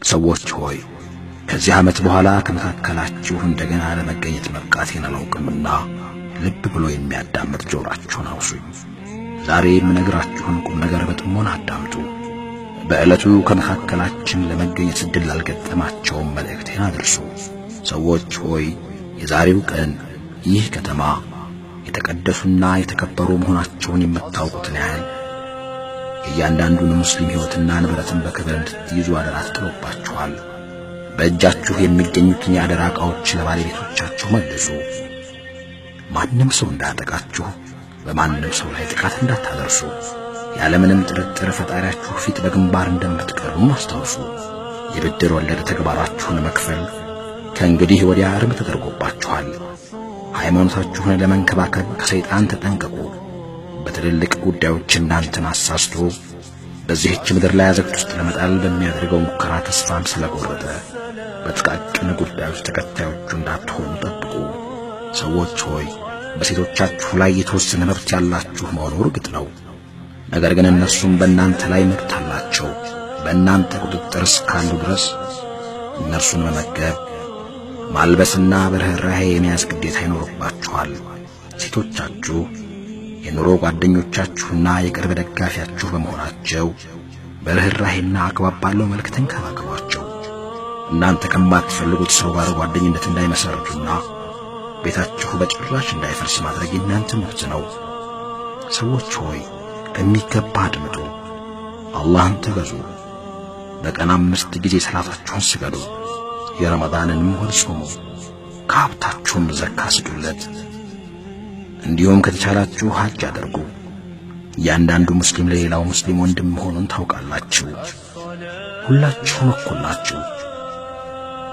ሰዎች ሆይ ከዚህ ዓመት በኋላ ከመካከላችሁ እንደገና ለመገኘት መብቃቴን አላውቅምና ልብ ብሎ የሚያዳምጥ ጆሮአችሁን አውሱኝ። ዛሬ የምነግራችሁን ቁም ነገር በጥሞና አዳምጡ። በዕለቱ ከመካከላችን ለመገኘት ዕድል ላልገጠማቸውም መልእክቴን አድርሱ። ሰዎች ሆይ የዛሬው ቀን ይህ ከተማ የተቀደሱና የተከበሩ መሆናቸውን የምታውቁትን ያህል የእያንዳንዱን ሙስሊም ሕይወትና ንብረትን በክብር እንድትይዙ አደራ ተጥሎባችኋል። በእጃችሁ የሚገኙትን የአደራ ዕቃዎች ለባለቤቶቻችሁ መልሱ። ማንም ሰው እንዳያጠቃችሁ በማንም ሰው ላይ ጥቃት እንዳታደርሱ። ያለምንም ጥርጥር ፈጣሪያችሁ ፊት በግንባር እንደምትቀርቡ አስታውሱ። የብድር ወለድ ተግባራችሁን መክፈል ከእንግዲህ ወዲያ እርም ተደርጎባችኋል። ሃይማኖታችሁን ለመንከባከብ ከሰይጣን ተጠንቀቁ። በትልልቅ ጉዳዮች እናንተን አሳስቶ በዚህች ምድር ላይ አዘቅት ውስጥ ለመጣል በሚያደርገው ሙከራ ተስፋን ስለቆረጠ በጥቃቅን ጉዳዮች ተከታዮቹ እንዳትሆኑ ጠብቁ። ሰዎች ሆይ በሴቶቻችሁ ላይ የተወሰነ መብት ያላችሁ መሆኑ እርግጥ ነው። ነገር ግን እነርሱም በእናንተ ላይ መብት አላቸው። በእናንተ ቁጥጥር እስካሉ ድረስ እነርሱን መመገብ፣ ማልበስና በርህራሄ የመያዝ ግዴታ ይኖርባችኋል። ሴቶቻችሁ የኑሮ ጓደኞቻችሁና የቅርብ ደጋፊያችሁ በመሆናቸው በርህራሄና አግባብ ባለው መልክ ተንከባከቧቸው። እናንተ ከማትፈልጉት ሰው ጋር ጓደኝነት እንዳይመሰርቱና ቤታችሁ በጭራሽ እንዳይፈርስ ማድረግ የእናንተ መብት ነው። ሰዎች ሆይ በሚገባ አድምጡ። አላህን ተገዙ። በቀን 5 ጊዜ ሰላታችሁን ስገዱ። የረመዳንንም ወር ጾሙ። ከሀብታችሁም ዘካ ስጡለት። እንዲሁም ከተቻላችሁ ሐጅ አድርጉ። እያንዳንዱ ሙስሊም ለሌላው ሙስሊም ወንድም መሆኑን ታውቃላችሁ። ሁላችሁም እኩል ናችሁ።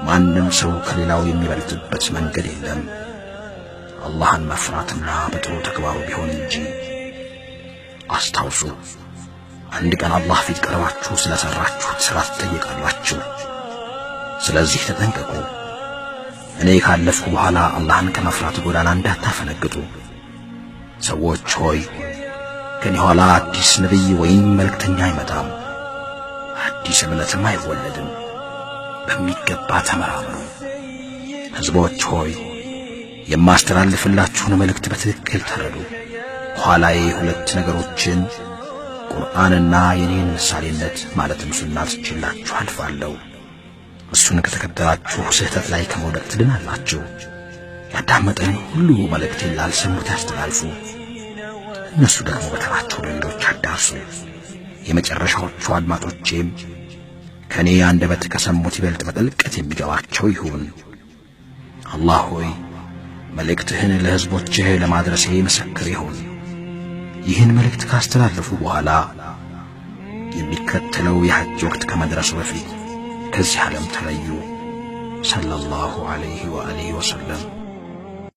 ማንም ሰው ከሌላው የሚበልጥበት መንገድ የለም አላህን መፍራትና በጥሩ ተግባሩ ቢሆን እንጂ። አስታውሱ፣ አንድ ቀን አላህ ፊት ቀርባችሁ ስለሰራችሁት ሥራ ትጠየቃላችሁ። ስለዚህ ተጠንቀቁ። እኔ ካለፍኩ በኋላ አላህን ከመፍራት ጎዳና እንዳታፈነግጡ። ሰዎች ሆይ ከኔ ኋላ አዲስ ነቢይ ወይም መልእክተኛ አይመጣም፣ አዲስ እምነትም አይወለድም። በሚገባ ተመራመሩ። ሕዝቦች ሆይ የማስተላልፍላችሁን መልእክት በትክክል ተረዱ። ኋላዬ 2 ነገሮችን ቁርአንና የኔን ምሳሌነት ማለትም ሱና ትችላችሁ አልፋለሁ። እሱን ከተከተላችሁ ስህተት ላይ ከመውደቅ ትድናላችሁ። ያዳመጠን ሁሉ መልእክቴን ላልሰሙት ያስተላልፉ። እነሱ ደግሞ በተራቸው ለሌሎች አዳርሱ። የመጨረሻዎቹ አድማጮቼም ከኔ አንደበት ከሰሙት ይበልጥ በጥልቀት የሚገባቸው ይሁን። አላህ ሆይ መልእክትህን ለሕዝቦችህ ለማድረሴ ምስክር ይሁን። ይህን መልእክት ካስተላለፉ በኋላ የሚከተለው የሐጅ ወቅት ከመድረሱ በፊት ከዚህ ዓለም ተለዩ። ሰለላሁ ዐለይሂ ወአሊሂ ወሰለም